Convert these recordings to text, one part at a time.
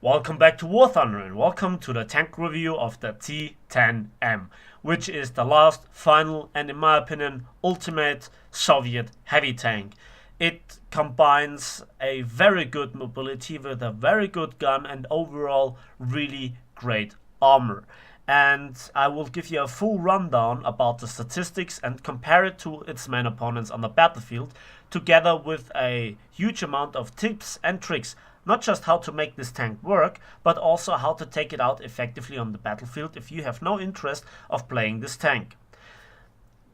Welcome back to War Thunder and welcome to the tank review of the T-10M, which is the last, final and in my opinion ultimate Soviet heavy tank. It combines a very good mobility with a very good gun and overall really great armor. And I will give you a full rundown about the statistics and compare it to its main opponents on the battlefield, together with a huge amount of tips and tricks, not just how to make this tank work, but also how to take it out effectively on the battlefield if you have no interest of playing this tank.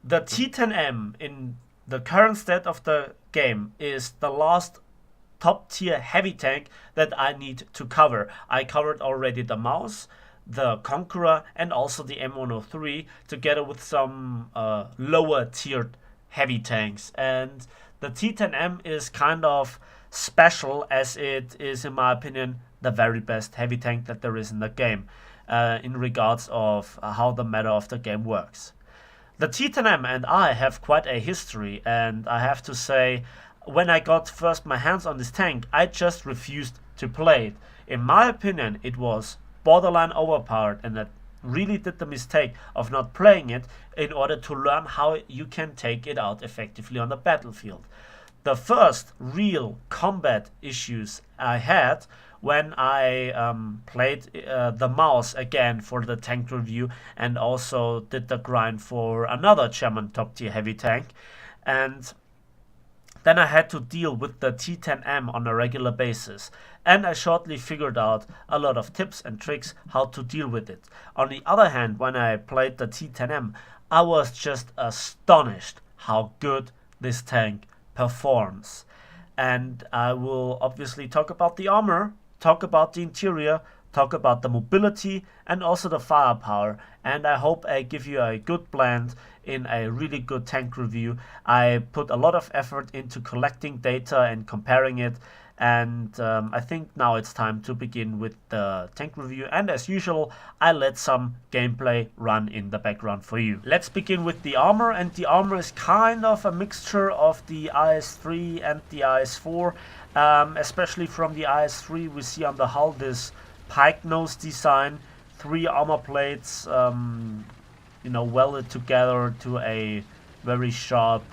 The T-10M in the current state of the game is the last top tier heavy tank that I need to cover. I covered already the Mouse, the Conqueror and also the M103 together with some lower tiered heavy tanks, and the T-10M is kind of special as it is in my opinion the very best heavy tank that there is in the game in regards of how the meta of the game works. The T-10M and I have quite a history, and I have to say, when I got first my hands on this tank, I just refused to play it. In my opinion, it was borderline overpowered, and I really did the mistake of not playing it in order to learn how you can take it out effectively on the battlefield. The first real combat issues I had when I played the Mouse again for the tank review and also did the grind for another German top tier heavy tank, and then I had to deal with the T-10M on a regular basis, and I shortly figured out a lot of tips and tricks how to deal with it. On the other hand, when I played the T-10M, I was just astonished how good this tank performs. And I will obviously talk about the armor, talk about the interior, talk about the mobility and also the firepower, and I hope I give you a good blend in a really good tank review. I put a lot of effort into collecting data and comparing it, and I think now it's time to begin with the tank review, and as usual I let some gameplay run in the background for you. Let's begin with the armor, and the armor is kind of a mixture of the IS-3 and the IS-4. Especially from the IS-3 we see on the hull this pike nose design, 3 armor plates welded together to a very sharp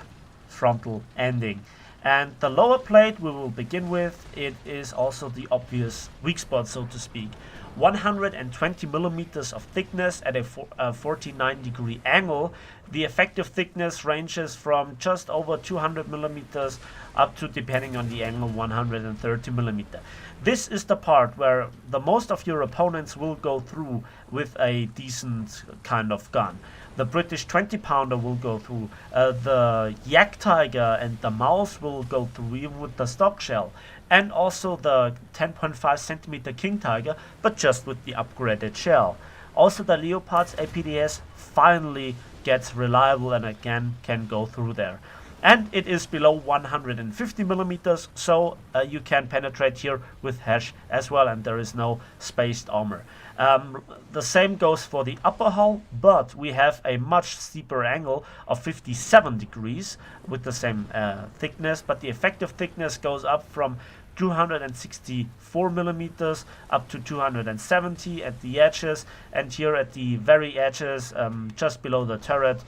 frontal ending. And the lower plate we will begin with, it is also the obvious weak spot, so to speak. 120 millimeters of thickness at a 49-degree angle. The effective thickness ranges from just over 200 millimeters up to, depending on the angle, 130 millimeter. This is the part where the most of your opponents will go through with a decent kind of gun. The British 20-pounder will go through, the Yak Tiger and the Mouse will go through even with the stock shell, and also the 10.5 centimeter King Tiger, but just with the upgraded shell. Also the Leopard's APDS finally gets reliable and again can go through there. And it is below 150 millimeters, so you can penetrate here with hash as well, and there is no spaced armor. The same goes for the upper hull, but we have a much steeper angle of 57 degrees with the same thickness, but the effective thickness goes up from 264 millimeters up to 270 at the edges, and here at the very edges, just below the turret,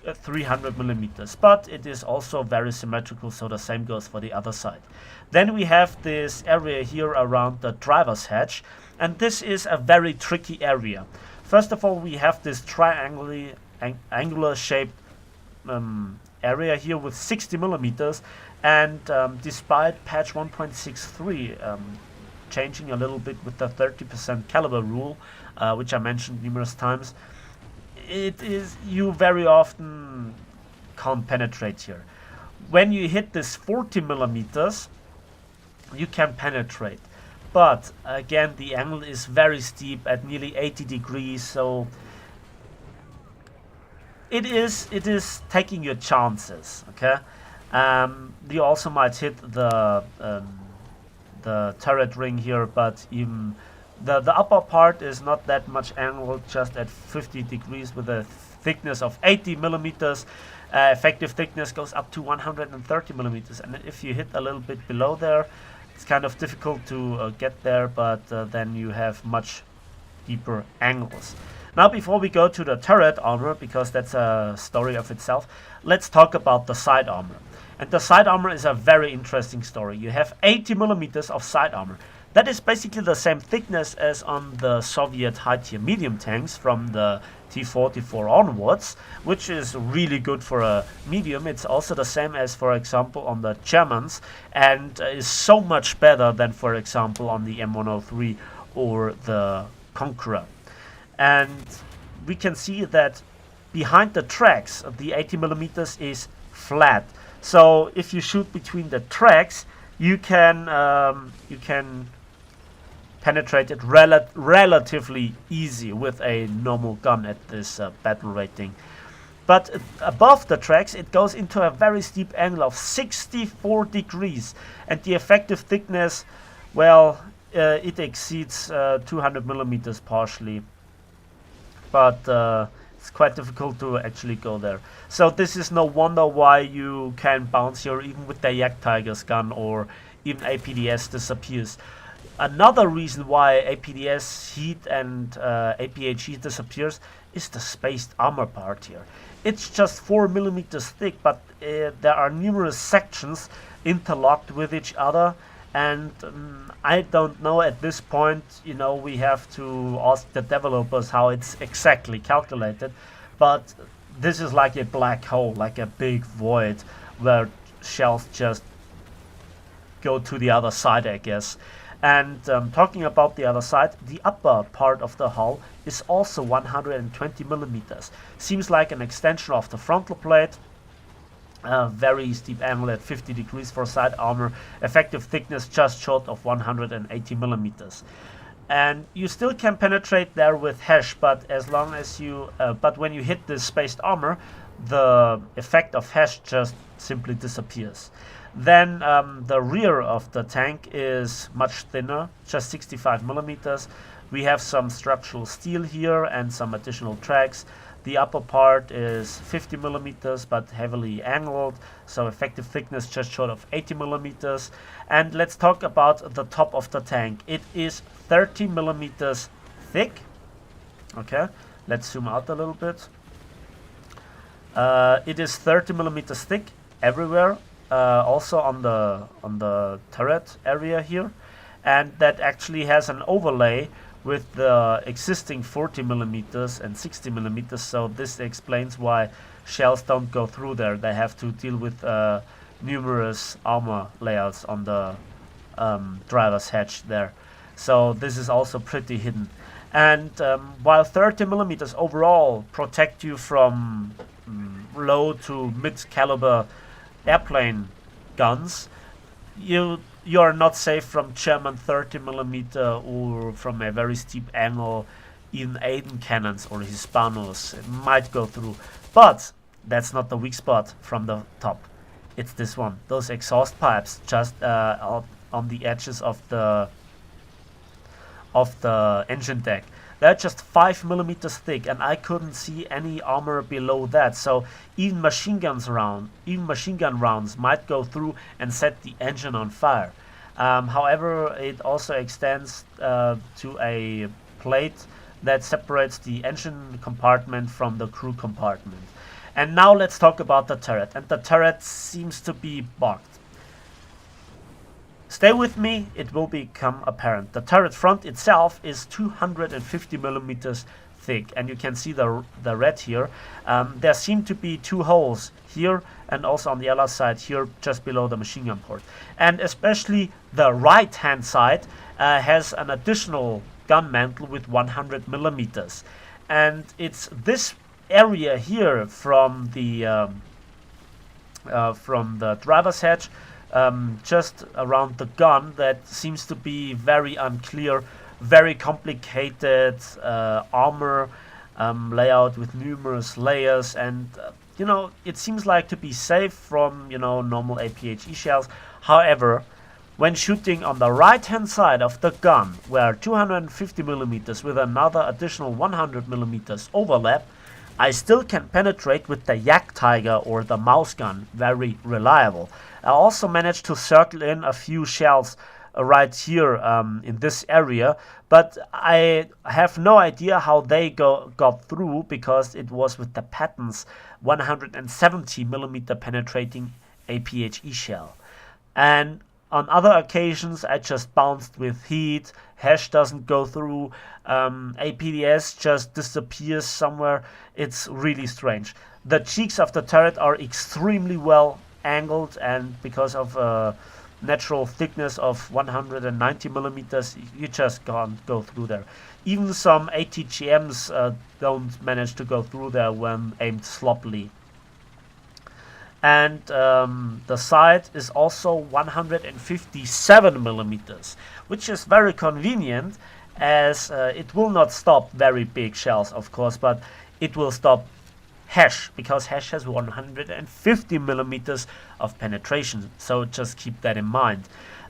300 millimeters, but it is also very symmetrical, so the same goes for the other side. Then we have this area here around the driver's hatch, and this is a very tricky area. First of all, we have this angular shaped area here with 60 millimeters, and despite patch 1.63 changing a little bit with the 30% caliber rule, which I mentioned numerous times, you very often can't penetrate here. When you hit this 40 millimeters, you can penetrate, but again the angle is very steep at nearly 80 degrees, so it is taking your chances. Okay, you also might hit the turret ring here, but even the upper part is not that much angled, just at 50 degrees with a thickness of 80 millimeters. Effective thickness goes up to 130 millimeters, and if you hit a little bit below there, It's kind of difficult to get there, but then you have much deeper angles. Now, before we go to the turret armor, because that's a story of itself, let's talk about the side armor. And the side armor is a very interesting story. You have 80 millimeters of side armor. That is basically the same thickness as on the Soviet high-tier medium tanks from the T-44 onwards, which is really good for a medium. It's also the same as, for example, on the Germans, and is so much better than, for example, on the M103 or the Conqueror. And we can see that behind the tracks, the 80 millimeters is flat. So if you shoot between the tracks, you can penetrate it relatively easy with a normal gun at this battle rating. But above the tracks, it goes into a very steep angle of 64 degrees, and the effective thickness, well, it exceeds 200 millimeters partially. But it's quite difficult to actually go there. So this is no wonder why you can bounce here even with the Jagdtiger's gun, or even APDS disappears. Another reason why APDS heat and APH heat disappears is the spaced armor part here. It's just 4 millimeters thick, but there are numerous sections interlocked with each other. And I don't know at this point, you know, we have to ask the developers how it's exactly calculated, but this is like a black hole, like a big void where shells just go to the other side, I guess. And talking about the other side, the upper part of the hull is also 120 millimeters. Seems like an extension of the frontal plate. Very steep angle at 50 degrees for side armor. Effective thickness just short of 180 millimeters. And you still can penetrate there with hash, but as long as you, but when you hit this spaced armor, the effect of hash just simply disappears. Then the rear of the tank is much thinner, just 65 millimeters. We have some structural steel here and some additional tracks. The upper part is 50 millimeters but heavily angled, so effective thickness just short of 80 millimeters. And let's talk about the top of the tank. It is 30 millimeters thick. Okay, let's zoom out a little bit. It is 30 millimeters thick everywhere, also on the turret area here, and that actually has an overlay with the existing 40 millimeters and 60 millimeters, so this explains why shells don't go through there. They have to deal with numerous armor layouts on the driver's hatch there. So this is also pretty hidden. And while 30 millimeters overall protect you from low to mid caliber airplane guns, you are not safe from German 30 millimeter or from a very steep angle. Even Aden cannons or Hispanos might go through, but that's not the weak spot from the top. It's this one, those exhaust pipes just on the edges of the engine deck. They're just 5 millimeters thick, and I couldn't see any armor below that. So even machine gun rounds might go through and set the engine on fire. However, it also extends to a plate that separates the engine compartment from the crew compartment. And now let's talk about the turret. And the turret seems to be bugged. Stay with me, it will become apparent. The turret front itself is 250 millimeters thick, and you can see the red here. There seem to be two holes here and also on the other side here just below the machine gun port. And especially the right hand side has an additional gun mantle with 100 millimeters. And it's this area here from the driver's hatch just around the gun that seems to be very unclear, very complicated armor layout with numerous layers, and you know, it seems like to be safe from, you know, normal APHE shells. However, when shooting on the right hand side of the gun where 250 millimeters with another additional 100 millimeters overlap, I still can penetrate with the Jagdtiger or the mouse gun, very reliable. I also managed to circle in a few shells right here in this area, but I have no idea how they got through, because it was with the Patton's 170mm penetrating APHE shell. And on other occasions I just bounced with heat, hash doesn't go through, APDS just disappears somewhere. It's really strange. The cheeks of the turret are extremely well angled, and because of natural thickness of 190mm, you just can't go through there. Even some ATGMs don't manage to go through there when aimed sloppily. And the sight is also 157mm, which is very convenient, as it will not stop very big shells, of course, but it will stop hash, because hash has 150mm of penetration, so just keep that in mind.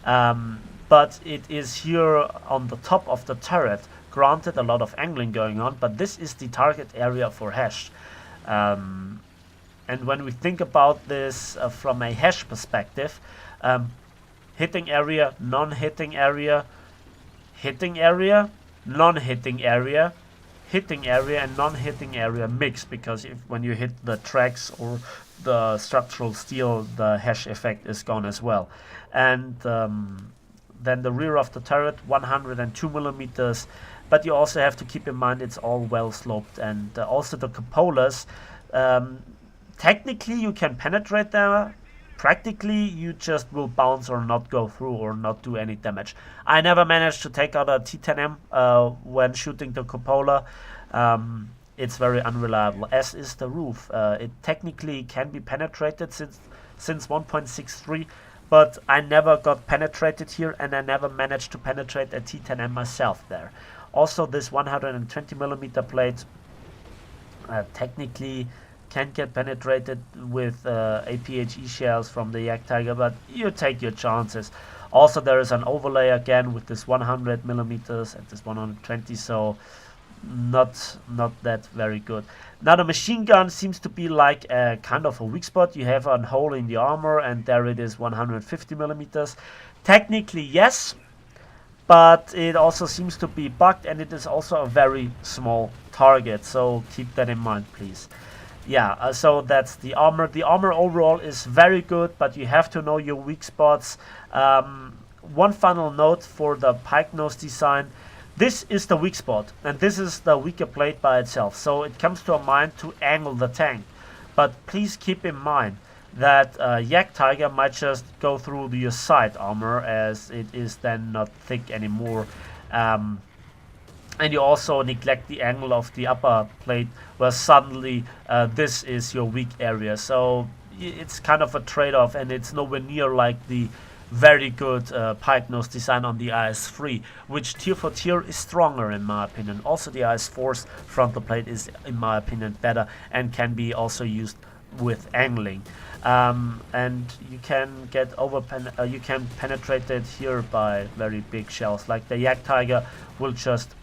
But it is here on the top of the turret. Granted, a lot of angling going on, but this is the target area for hash. And when we think about this from a hash perspective, hitting area, non-hitting area, hitting area, non-hitting area, hitting area, and non-hitting area mix, because when you hit the tracks or the structural steel, the hash effect is gone as well. And then the rear of the turret, 102mm, but you also have to keep in mind it's all well sloped, and also the cupolas. Technically you can penetrate there, practically you just will bounce or not go through or not do any damage. I never managed to take out a T-10M when shooting the cupola. It's very unreliable, as is the roof. It technically can be penetrated since 1.63, but I never got penetrated here, and I never managed to penetrate a T-10M myself there. Also, this 120mm plate technically can get penetrated with APHE shells from the Jagdtiger, but you take your chances. Also, there is an overlay again with this 100mm and this 120, so not that very good. Now the machine gun seems to be like a kind of a weak spot. You have a hole in the armor, and there it is, 150mm. Technically yes, but it also seems to be bugged, and it is also a very small target, so keep that in mind, please. Yeah, so that's the armor. The armor overall is very good, but you have to know your weak spots. One final note for the pike nose design: this is the weak spot, and this is the weaker plate by itself, so it comes to a mind to angle the tank. But please keep in mind that Jagdtiger might just go through your side armor, as it is then not thick anymore. And you also neglect the angle of the upper plate, where suddenly this is your weak area. So it's kind of a trade-off, and it's nowhere near like the very good pike nose design on the IS-3, which tier for tier is stronger in my opinion. Also the IS-4's frontal plate is in my opinion better, and can be also used with angling. And you can get you can penetrate it here by very big shells, like the Jagdtiger will just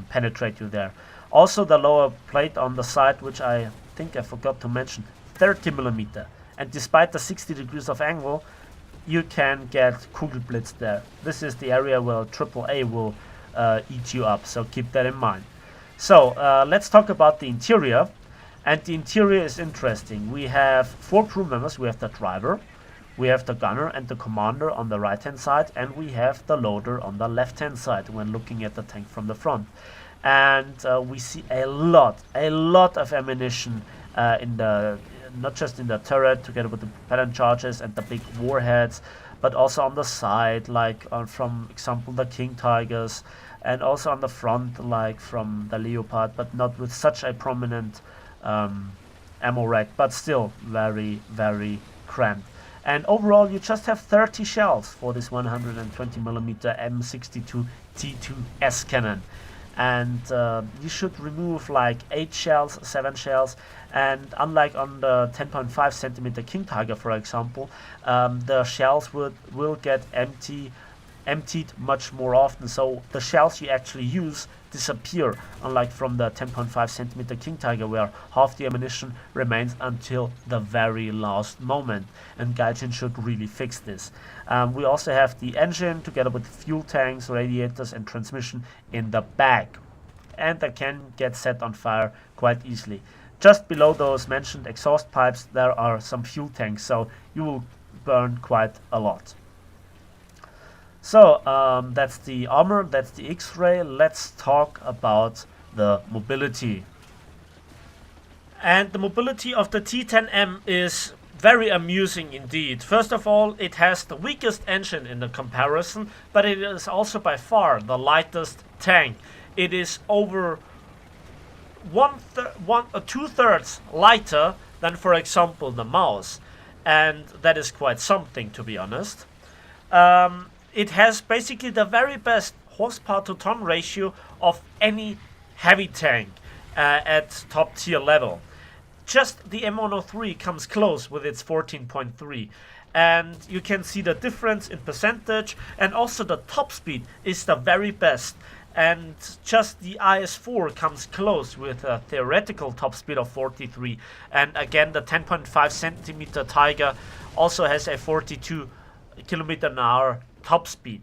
penetrate you there. Also the lower plate on the side, which I think I forgot to mention, 30mm, and despite the 60 degrees of angle, you can get Kugelblitz there. This is the area where AAA will eat you up, so keep that in mind. So let's talk about the interior. And the interior is interesting. We have 4 crew members. We have the driver, we have the gunner and the commander on the right hand side, and we have the loader on the left hand side when looking at the tank from the front. And we see a lot of ammunition in the, not just in the turret together with the propellant charges and the big warheads, but also on the side, like from example the King Tigers, and also on the front, like from the Leopard, but not with such a prominent ammo rack, but still very cramped. And overall you just have 30 shells for this 120mm M62 T2S cannon, and you should remove like 8 shells, 7 shells, and unlike on the 10.5cm King Tiger, for example, the shells will get empty emptied much more often, so the shells you actually use disappear, unlike from the 10.5 centimeter King Tiger, where half the ammunition remains until the very last moment, and Gaijin should really fix this. We also have the engine together with fuel tanks, radiators and transmission in the back, and that can get set on fire quite easily. Just below those mentioned exhaust pipes there are some fuel tanks, so you will burn quite a lot. So that's the armor, that's the X-ray. Let's talk about the mobility. And the mobility of the T-10M is very amusing indeed. First of all, it has the weakest engine in the comparison, but it is also by far the lightest tank. It is over 2/3 lighter than, for example, the Maus, and that is quite something, to be honest. It has basically the very best horsepower to ton ratio of any heavy tank at top tier level. Just the M103 comes close with its 14.3, and you can see the difference in percentage, and also the top speed is the very best, and just the IS-4 comes close with a theoretical top speed of 43, and again the 10.5 centimeter Tiger also has a 42 km/h top speed.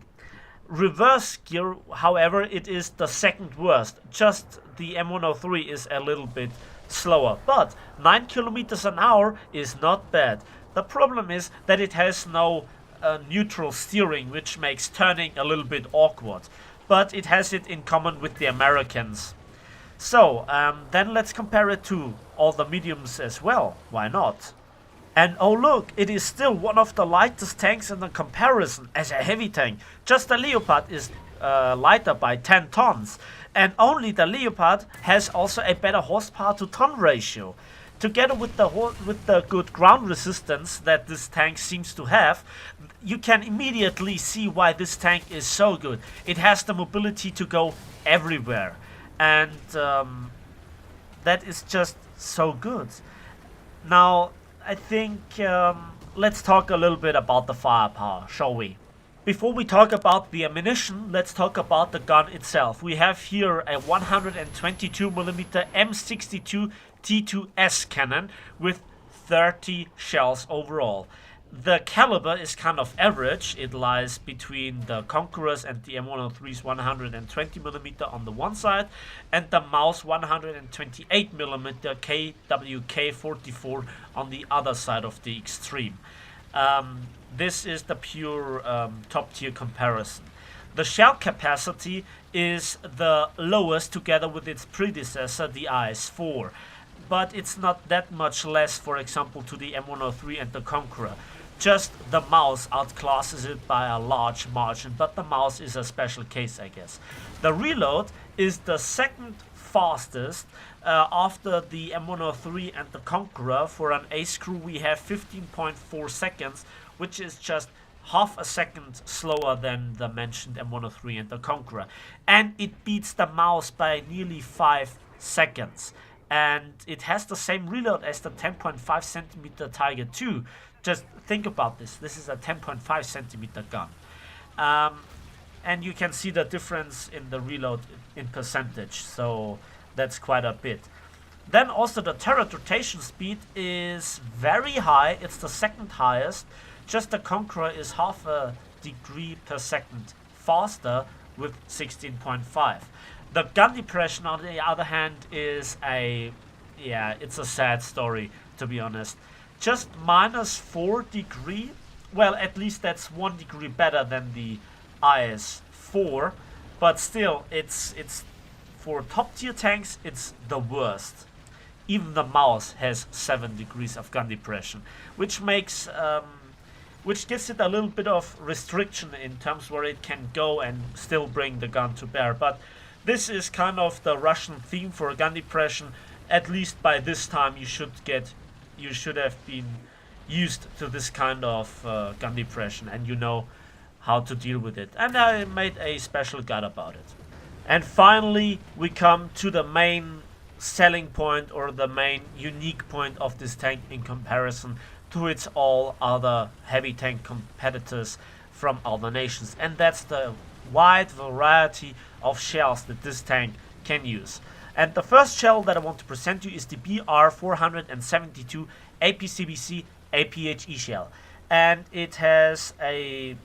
Reverse gear, however, it is the second worst. Just the M103 is a little bit slower, but 9 km/h is not bad. The problem is that it has no neutral steering, which makes turning a little bit awkward, but it has it in common with the Americans. So then let's compare it to all the mediums as well. Why not? And oh look, it is still one of the lightest tanks in the comparison as a heavy tank. Just the Leopard is lighter by 10 tons. And only the Leopard has also a better horsepower to ton ratio. Together with the good ground resistance that this tank seems to have, you can immediately see why this tank is so good. It has the mobility to go everywhere. And that is just so good. Now, I think let's talk a little bit about the firepower, shall we? Before we talk about the ammunition, let's talk about the gun itself. We have here a 122mm M62 T2S cannon with 30 shells overall. The caliber is kind of average. It lies between the Conqueror's and the M103's 120mm on the one side, and the Maus 128mm KWK-44 on the other side of the extreme. This is the pure top tier comparison. The shell capacity is the lowest together with its predecessor, the IS-4. But it's not that much less, for example, to the M103 and the Conqueror. Just the Maus outclasses it by a large margin, but the Maus is a special case, I guess. The reload is the second fastest after the M103 and the Conqueror. For an A-screw we have 15.4 seconds, which is just half a second slower than the mentioned M103 and the Conqueror. And it beats the Maus by nearly 5 seconds. And it has the same reload as the 10.5 centimeter Tiger 2. Just think about this. This is a 10.5 centimeter gun. And you can see the difference in the reload in percentage. So that's quite a bit. Then also the turret rotation speed is very high. It's the second highest. Just the Conqueror is half a degree per second faster with 16.5. The gun depression, on the other hand, is it's a sad story, to be honest. Just -4 degree. Well, at least that's 1 degree better than the IS-4, but still, it's for top tier tanks, it's the worst. Even the Maus has 7 degrees of gun depression, which makes which gives it a little bit of restriction in terms where it can go and still bring the gun to bear. But this is kind of the Russian theme for gun depression. At least by this time you should have been used to this kind of gun depression, and you know how to deal with it. And I made a special guide about it. And finally we come to the main selling point, or the main unique point of this tank in comparison to its all other heavy tank competitors from other nations, and that's the wide variety of shells that this tank can use. And the first shell that I want to present you is the BR472 APCBC APHE shell, and it has a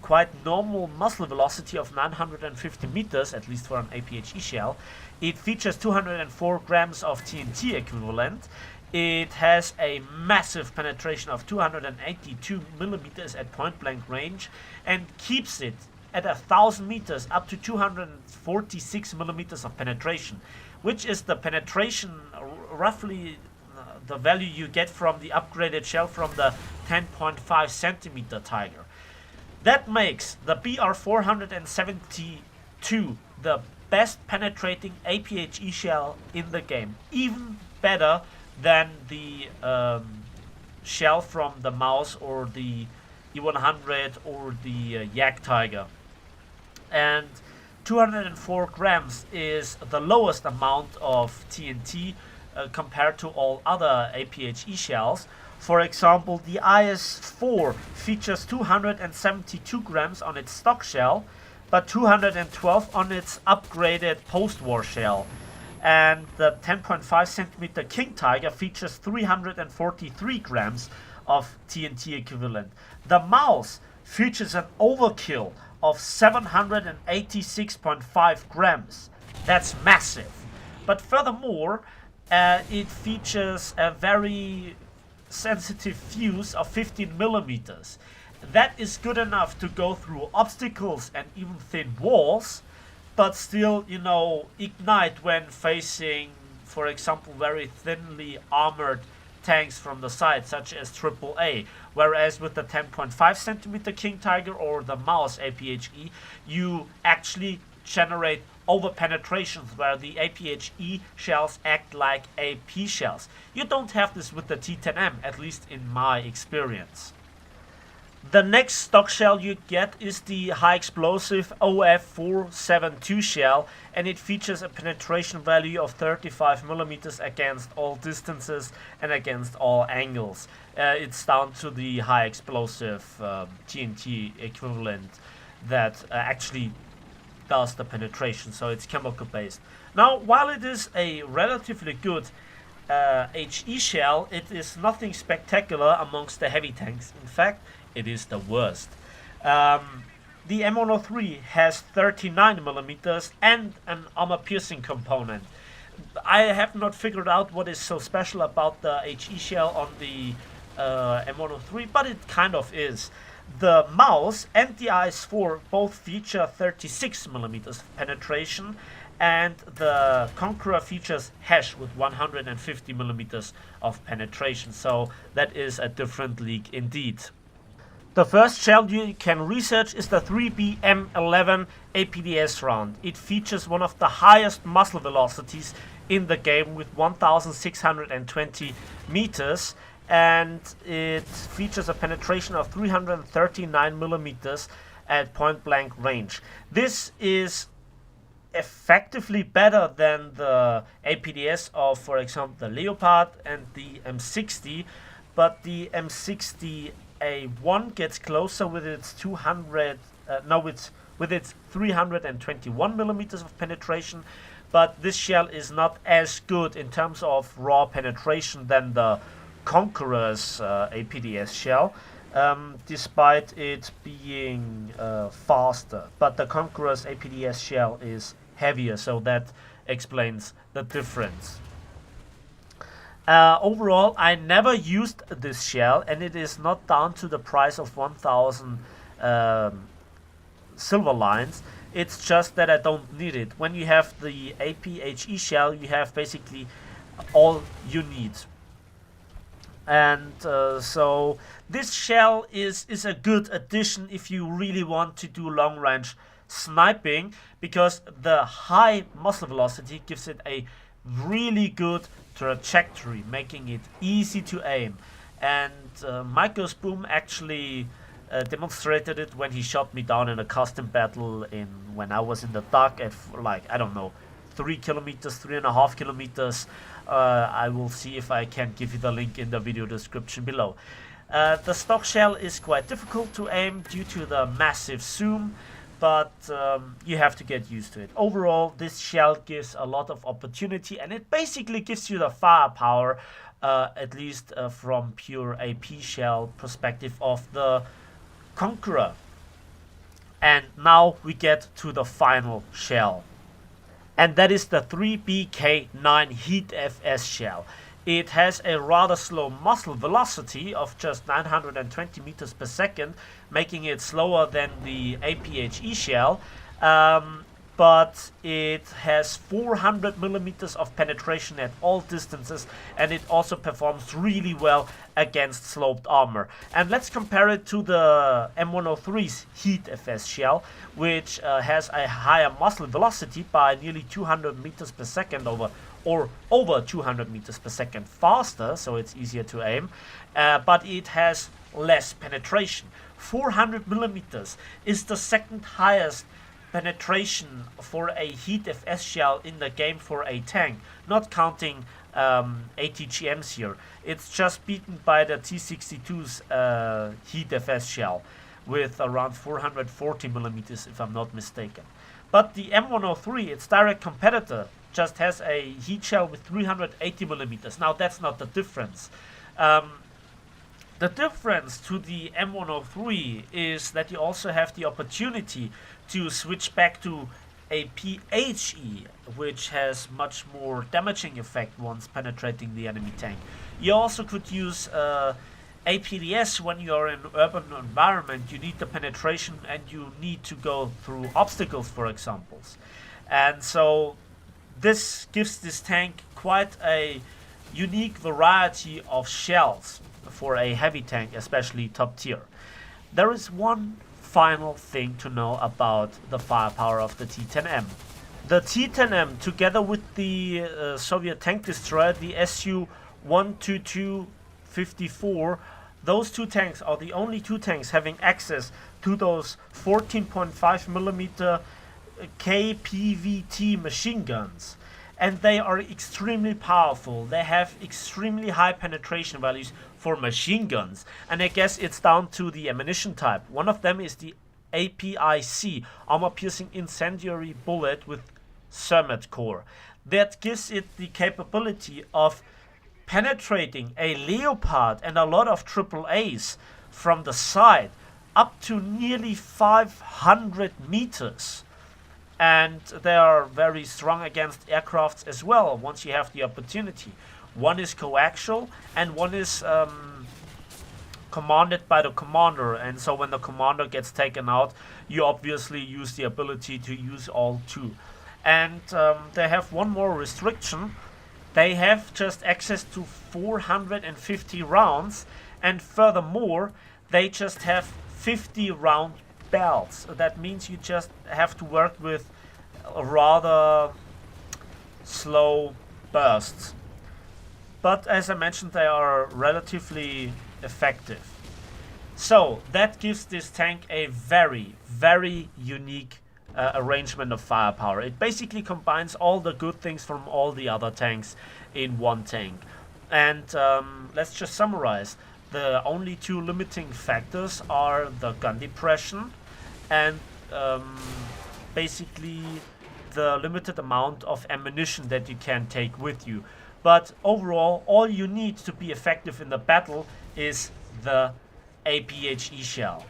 quite normal muzzle velocity of 950 meters, at least for an APHE shell. It features 204 grams of TNT equivalent. It has a massive penetration of 282 millimeters at point blank range, and keeps it at 1000 meters up to 246 millimeters of penetration, which is the penetration roughly the value you get from the upgraded shell from the 10.5 centimeter Tiger. That makes the BR472 the best penetrating APHE shell in the game, even better than the shell from the Mouse or the E100 or the Yak Tiger. And 204 grams is the lowest amount of TNT compared to all other APHE shells. For example, the IS-4 features 272 grams on its stock shell, but 212 on its upgraded post-war shell. And the 10.5 centimeter King Tiger features 343 grams of TNT equivalent. The Mouse features an overkill of 786.5 grams. That's massive. But furthermore, it features a very sensitive fuse of 15 millimeters. That is good enough to go through obstacles and even thin walls, but still, ignite when facing, for example, very thinly armored tanks from the side, such as AAA. Whereas with the 10.5 centimeter King Tiger or the Mouse APHE, you actually generate over penetrations where the APHE shells act like AP shells. You don't have this with the T-10M, at least in my experience. The next stock shell you get is the high explosive OF472 shell, and it features a penetration value of 35 millimeters against all distances and against all angles. It's down to the high explosive TNT equivalent that actually does the penetration, so it's chemical based. Now, while it is a relatively good HE shell, it is nothing spectacular amongst the heavy tanks. In fact, it is the worst. The M103 has 39 millimeters and an armor piercing component. I have not figured out what is so special about the HE shell on the M103, but it kind of is. The Mouse and the IS-4 both feature 36 millimeters penetration, and the Conqueror features Hash with 150 millimeters of penetration, so that is a different league indeed. The first shell you can research is the 3BM11 APDS round. It features one of the highest muzzle velocities in the game with 1620 meters, and it features a penetration of 339 millimeters at point blank range. This is effectively better than the APDS of, for example, the Leopard and the M60, but the M60A1 gets closer with its with its 321 millimeters of penetration, but this shell is not as good in terms of raw penetration than the Conqueror's APDS shell, despite it being faster. But the Conqueror's APDS shell is heavier, so that explains the difference. Overall, I never used this shell, and it is not down to the price of 1000 silver lines. It's just that I don't need it. When you have the APHE shell, you have basically all you need. And so this shell is a good addition if you really want to do long range sniping, because the high muzzle velocity gives it a really good trajectory, making it easy to aim. And Michael Boom actually demonstrated it when he shot me down in a custom battle when I was in the dark at, like, I don't know, 3 kilometers, 3.5 kilometers. I will see if I can give you the link in the video description below. The stock shell is quite difficult to aim due to the massive zoom, but you have to get used to it. Overall, this shell gives a lot of opportunity, and it basically gives you the firepower, at least from pure AP shell perspective of the Conqueror. And now we get to the final shell, and that is the 3BK9 Heat FS shell. It has a rather slow muzzle velocity of just 920 meters per second, making it slower than the APHE shell, but it has 400 millimeters of penetration at all distances, and it also performs really well against sloped armor. And let's compare it to the M103's Heat FS shell, which has a higher muzzle velocity by nearly 200 meters per second over 200 meters per second faster, so it's easier to aim, but it has less penetration. 400 millimeters is the second highest penetration for a Heat FS shell in the game for a tank, not counting ATGMs here. It's just beaten by the T-62's Heat FS shell with around 440 millimeters, if I'm not mistaken. But the M103, its direct competitor, just has a heat shell with 380 millimeters. Now that's not the difference. The difference to the M103 is that you also have the opportunity to switch back to a PHE, which has much more damaging effect once penetrating the enemy tank. You also could use APDS when you're in an urban environment. You need the penetration and you need to go through obstacles, for example. And so this gives this tank quite a unique variety of shells for a heavy tank, especially top tier. There is one final thing to know about the firepower of the T-10M. The T-10M, together with the Soviet tank destroyer, the Su-122-54, those two tanks are the only two tanks having access to those 14.5 millimeter KPVT machine guns. And they are extremely powerful. They have extremely high penetration values for machine guns. And I guess it's down to the ammunition type. One of them is the APIC, armor-piercing incendiary bullet with Cermet core. That gives it the capability of penetrating a Leopard and a lot of AAAs from the side up to nearly 500 meters. And they are very strong against aircrafts as well once you have the opportunity. One is coaxial and one is commanded by the commander, and so when the commander gets taken out, you obviously use the ability to use all two. And they have one more restriction. They have just access to 450 rounds, and furthermore they just have 50 round belts. That means you just have to work with rather slow bursts. But as I mentioned, they are relatively effective. So that gives this tank a very, very unique arrangement of firepower. It basically combines all the good things from all the other tanks in one tank. And let's just summarize. The only two limiting factors are the gun depression and basically the limited amount of ammunition that you can take with you. But overall, all you need to be effective in the battle is the APHE shell.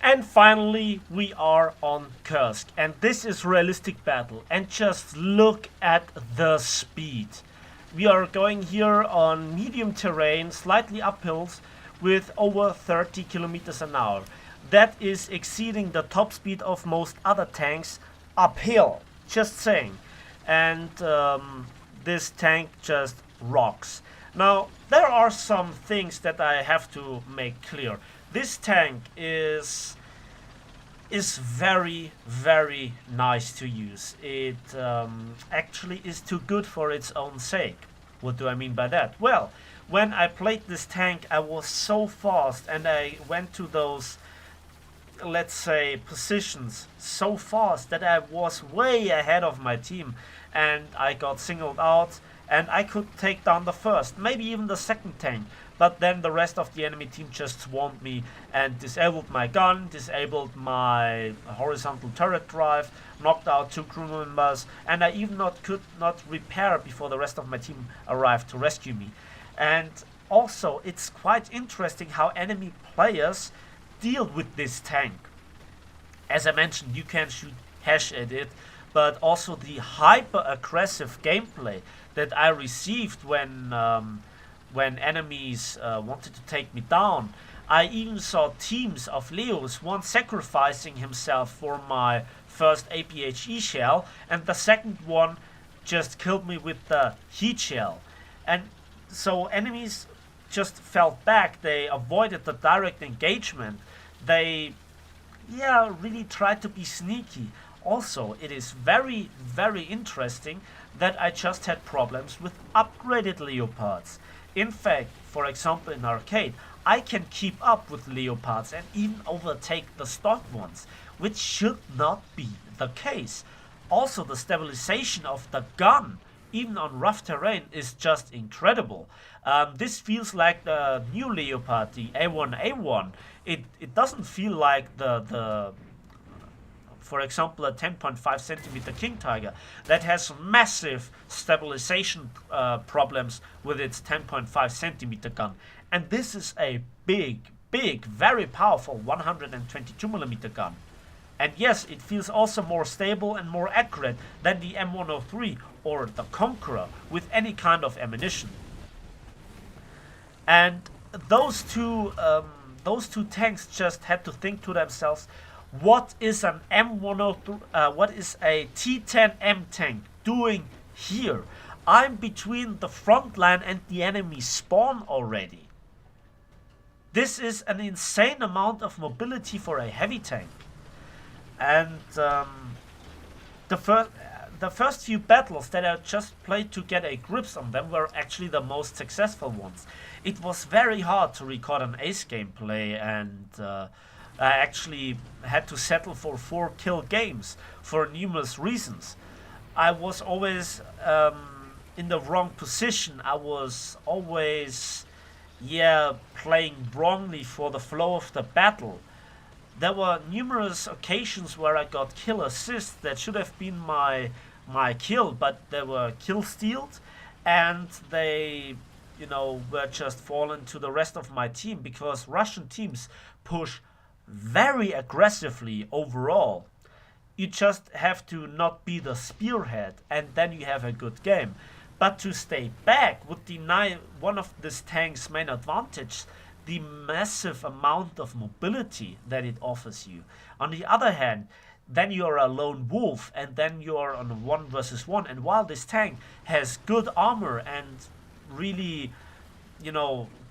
And finally, we are on Kursk, and this is realistic battle. And just look at the speed. We are going here on medium terrain, slightly uphills, with over 30 kilometers an hour. That is exceeding the top speed of most other tanks uphill, just saying. And this tank just rocks. Now, there are some things that I have to make clear. This tank is very, very nice to use. It actually is too good for its own sake. What do I mean by that? Well, when I played this tank, I was so fast and I went to those, let's say, positions so fast that I was way ahead of my team, and I got singled out and I could take down the first, maybe even the second tank. but then the rest of the enemy team just swarmed me and disabled my gun, disabled my horizontal turret drive, knocked out 2 crew members, and I even could not repair before the rest of my team arrived to rescue me. And also, it's quite interesting how enemy players deal with this tank. As I mentioned, you can shoot hash at it, but also the hyper-aggressive gameplay that I received when enemies wanted to take me down. I even saw teams of Leos, one sacrificing himself for my first APHE shell, and the second one just killed me with the heat shell. And so enemies just fell back, they avoided the direct engagement, they really tried to be sneaky. Also, it is very, very interesting that I just had problems with upgraded Leopards. In fact, for example in arcade, I can keep up with Leopards and even overtake the stock ones, which should not be the case. Also, the stabilization of the gun, even on rough terrain, is just incredible. This feels like the new Leopard, the A1A1. It doesn't feel like the for example, a 10.5 centimeter King Tiger that has massive stabilization problems with its 10.5 centimeter gun. And this is a big, very powerful 122 millimeter gun. And yes, it feels also more stable and more accurate than the M103 or the Conqueror with any kind of ammunition. And those two tanks just had to think to themselves, what is an M103? What is a T-10M tank doing here? I'm between the front line and the enemy spawn already. This is an insane amount of mobility for a heavy tank. And the first few battles that I just played to get a grips on them were actually the most successful ones. It was very hard to record an ace gameplay, and I actually had to settle for 4 kill games for numerous reasons. I was always in the wrong position. I was always playing wrongly for the flow of the battle. There were numerous occasions where I got kill assists that should have been my kill, but they were kill stealed, and they were just fallen to the rest of my team, because Russian teams push very aggressively overall. You just have to not be the spearhead, and then you have a good game. But to stay back would deny one of this tank's main advantages, the massive amount of mobility that it offers you. On the other hand, then you're a lone wolf, and then you're on a 1 versus 1. And while this tank has good armor and really,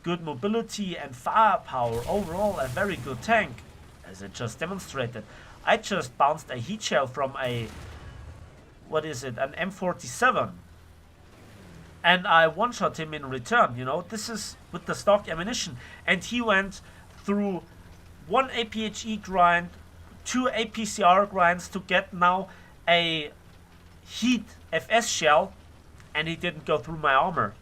good mobility and firepower, overall a very good tank, as I just demonstrated, I just bounced a heat shell from an M47, and I one-shot him in return. This is with the stock ammunition, and he went through 1 APHE grind, 2 APCR grinds to get now a heat FS shell, and he didn't go through my armor.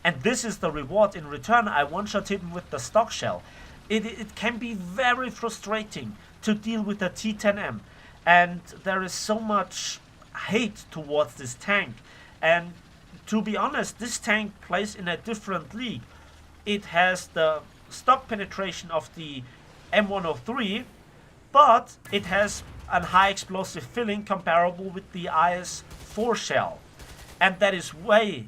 And this is the reward in return. I one-shot him with the stock shell. It can be very frustrating to deal with the T-10M, and there is so much hate towards this tank. And to be honest, this tank plays in a different league. It has the stock penetration of the M103, but it has a high explosive filling comparable with the IS-4 shell. And that is way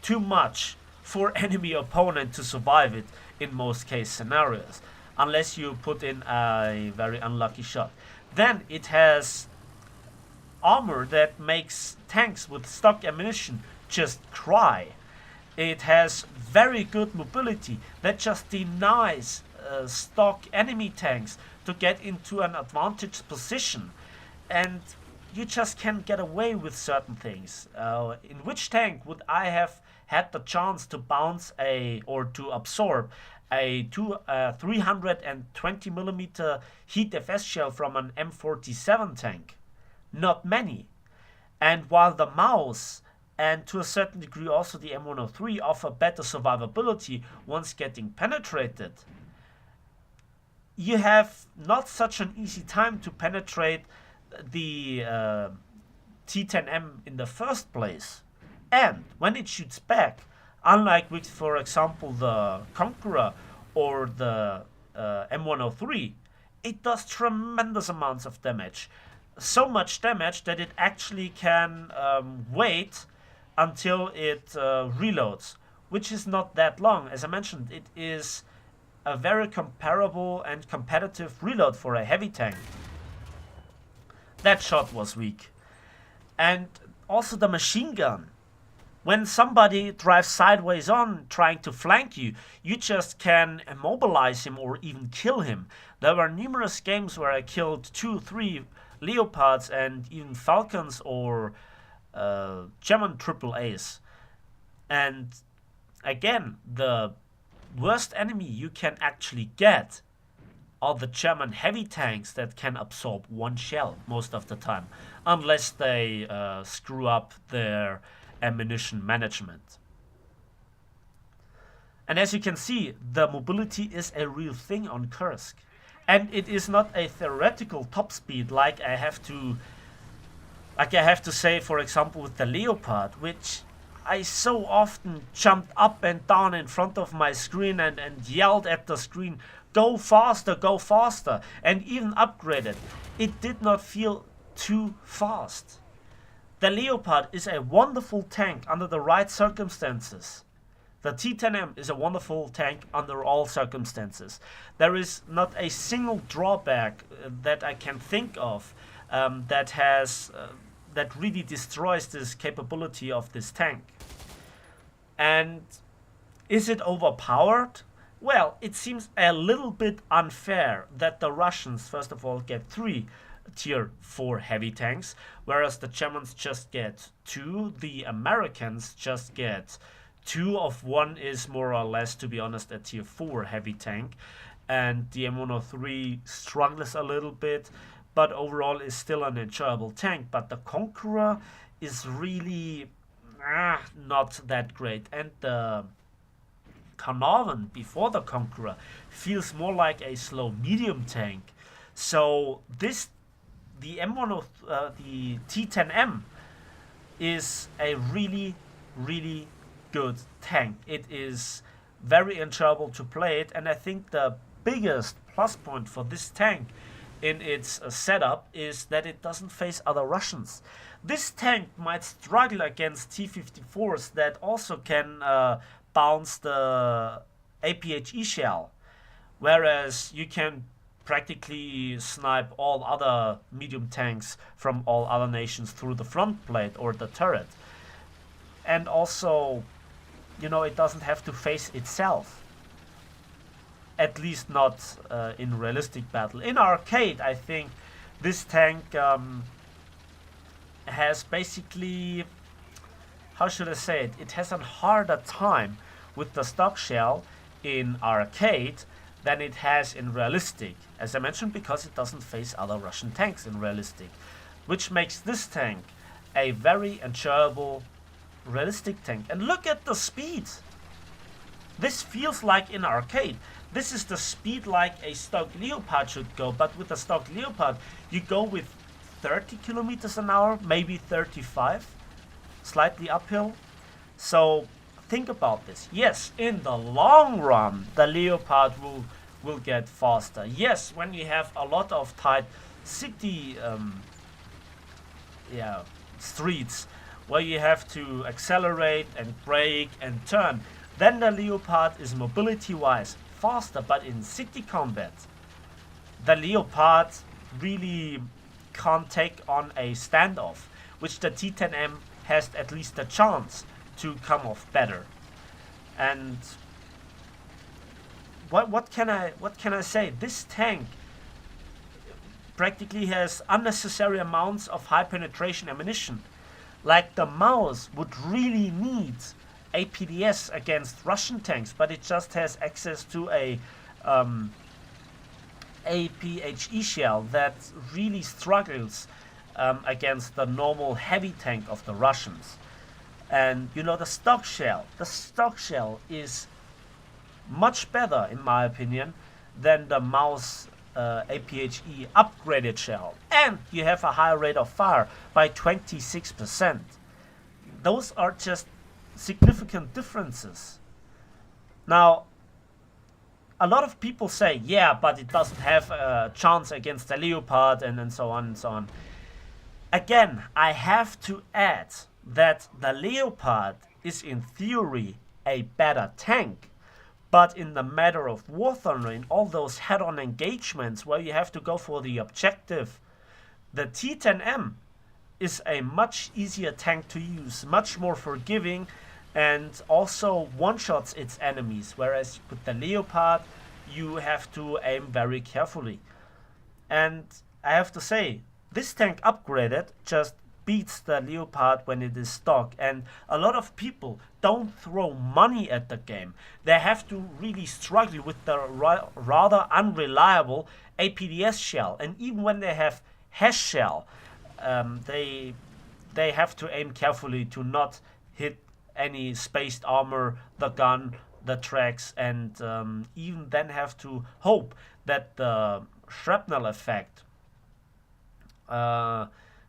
too much for enemy opponent to survive it in most case scenarios, unless you put in a very unlucky shot. Then it has armor that makes tanks with stock ammunition just cry. It has very good mobility that just denies stock enemy tanks to get into an advantaged position, and you just can't get away with certain things. In which tank would I have had the chance to bounce or to absorb a 320 millimeter heat FS shell from an M47 tank? Not many. And while the mouse and to a certain degree also the M103 offer better survivability once getting penetrated, you have not such an easy time to penetrate the T-10M in the first place. And when it shoots back, unlike with, for example, the Conqueror or the M103, it does tremendous amounts of damage. So much damage that it actually can wait until it reloads, which is not that long. As I mentioned, it is a very comparable and competitive reload for a heavy tank. That shot was weak. And also the machine gun. When somebody drives sideways on trying to flank you, you just can immobilize him or even kill him. There were numerous games where I killed 2, 3 Leopards and even Falcons or German AAAs. And again, the worst enemy you can actually get are the German heavy tanks that can absorb one shell most of the time, unless they screw up their ammunition management. And as you can see, the mobility is a real thing on Kursk. And it is not a theoretical top speed like I have to say, for example, with the Leopard, which I so often jumped up and down in front of my screen and yelled at the screen, go faster, and even upgraded. It did not feel too fast. The Leopard is a wonderful tank under the right circumstances. The T-10M is a wonderful tank under all circumstances. There is not a single drawback that I can think of that really destroys this capability of this tank. And is it overpowered? Well, it seems a little bit unfair that the Russians, first of all, get 3 tier 4 heavy tanks, whereas the Germans just get 2, the Americans just get 2 of one is more or less, to be honest, a tier 4 heavy tank, and the M103 struggles a little bit, but overall is still an enjoyable tank. But the Conqueror is really not that great, and the Carnarvon before the Conqueror feels more like a slow medium tank. So the T-10M is a really good tank. It is very enjoyable to play it, and I think the biggest plus point for this tank in its setup is that it doesn't face other Russians. This tank might struggle against T-54s that also can bounce the APHE shell, whereas you can practically snipe all other medium tanks from all other nations through the front plate or the turret. And also, it doesn't have to face itself. At least not in realistic battle. In arcade, I think this tank has basically, how should I say it? It has a harder time with the stock shell in arcade than it has in realistic. As I mentioned, because it doesn't face other Russian tanks in realistic, which makes this tank a very enjoyable realistic tank. And look at the speed. This feels like in arcade. This is the speed like a stock Leopard should go, but with a stock Leopard you go with 30 kilometers an hour, maybe 35, slightly uphill. So think about this. Yes, in the long run the Leopard will get faster. Yes, when you have a lot of tight city streets where you have to accelerate and brake and turn, then the Leopard is mobility-wise faster. But in city combat, the Leopard really can't take on a standoff, which the T-10M has at least a chance to come off better. And what can I say? This tank practically has unnecessary amounts of high penetration ammunition. Like the Maus would really need a PDS against Russian tanks, but it just has access to a APHE shell that really struggles against the normal heavy tank of the Russians. And you know, the stock shell is much better in my opinion than the mouse APHE upgraded shell, and you have a higher rate of fire by 26%. Those are just significant differences. Now, a lot of people say, yeah, but it doesn't have a chance against the Leopard, and so on and so on. Again, I have to add that the Leopard is in theory a better tank, but in the matter of War Thunder, in all those head-on engagements where you have to go for the objective, the T-10M is a much easier tank to use, much more forgiving, and also one-shots its enemies, whereas with the Leopard you have to aim very carefully. And I have to say, this tank upgraded just beats the Leopard when it is stock, and a lot of people don't throw money at the game. They have to really struggle with the rather unreliable APDS shell, and even when they have HESH shell, they have to aim carefully to not hit any spaced armor, the gun, the tracks, and even then have to hope that the shrapnel effect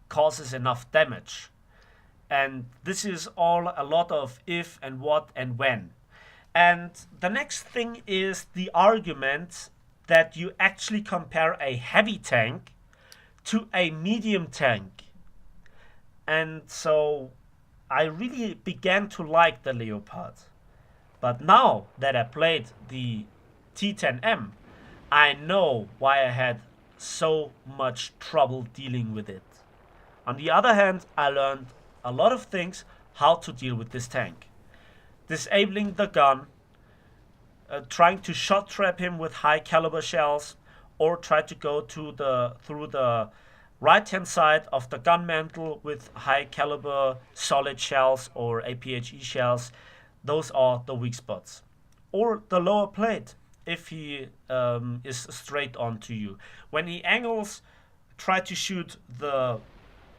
causes enough damage. And this is all a lot of if and what and when. And the next thing is the argument that you actually compare a heavy tank to a medium tank. And so I really began to like the Leopard. But now that I played the T-10M, I know why I had so much trouble dealing with it. On the other hand, I learned a lot of things how to deal with this tank. Disabling the gun, trying to shot trap him with high caliber shells, or try to go through the right hand side of the gun mantle with high caliber solid shells or APHE shells. Those are the weak spots. Or the lower plate if he is straight on to you. When he angles, try to shoot the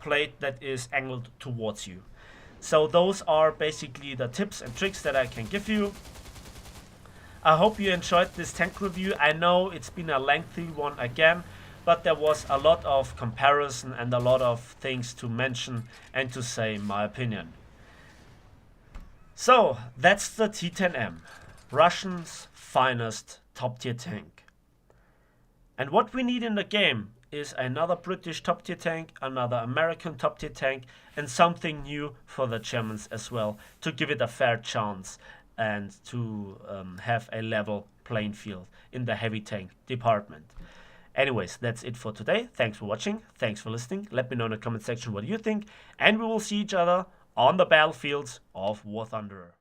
plate that is angled towards you. So those are basically the tips and tricks that I can give you. I hope you enjoyed this tank review. I know it's been a lengthy one again, but there was a lot of comparison and a lot of things to mention and to say my opinion. So that's the T-10M, Russian's finest top tier tank. And what we need in the game is another British top tier tank, another American top tier tank, and something new for the Germans as well, to give it a fair chance and to have a level playing field in the heavy tank department. Anyways, that's it for today. Thanks for watching. Thanks for listening. Let me know in the comment section what you think, and we will see each other on the battlefields of War Thunder.